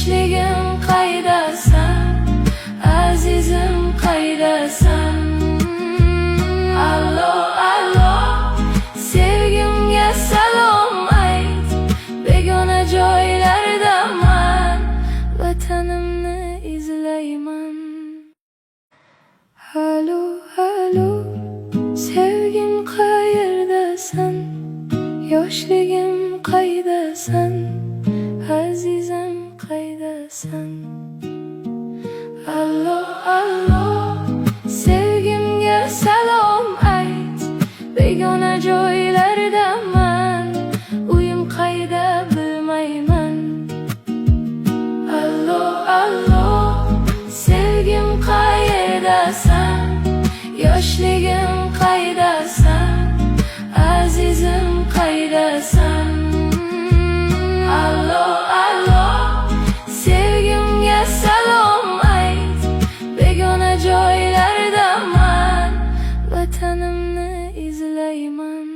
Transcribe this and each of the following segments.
Yoshligim qaydasan, azizim qaydasan? Allo, allo, sevgimga salom ayt. Begona joylardaman, vatanimni izlayman. Halo, halo, sevgim qayerdasan? Yoshligim qaydasan, azizim qaydasan? Allo, allo, sevgimga salom ayt. Begona joylardaman, uyim qayda bilmayman. Allo, allo, sevgim qayerdasan? Yoshligim qaydasan, azizim qaydasan? Allo, allo, sevgimga salom ayt. Begona joylardaman, vatanimni izlayman.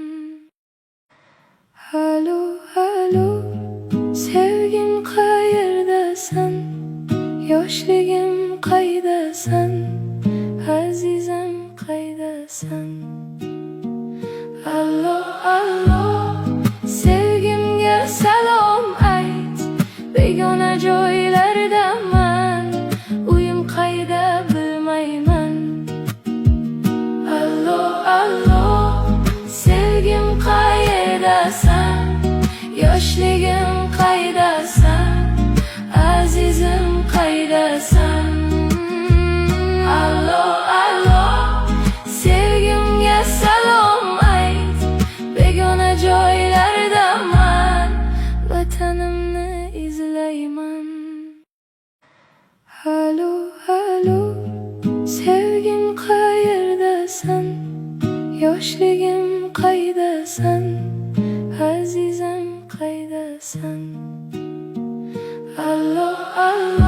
Halo, halo, sevgim qayerdasan? Yoshligim qaydasan, azizim qaydasan? Allo, allo, sevgimga salom ayt. Begona joylardaman, uyim qayda bilmayman. Allo, allo, sevgim qayerdasan? Yoshligim qaydasan, azizim qaydasan? Allo, allo, sevgimga salom ayt. Begona joylardaman, vatanimni izlayman. Halo, halo, sevgim qayerdasan? Yoshligim qaydasan, azizim qaydasan? Allo, allo,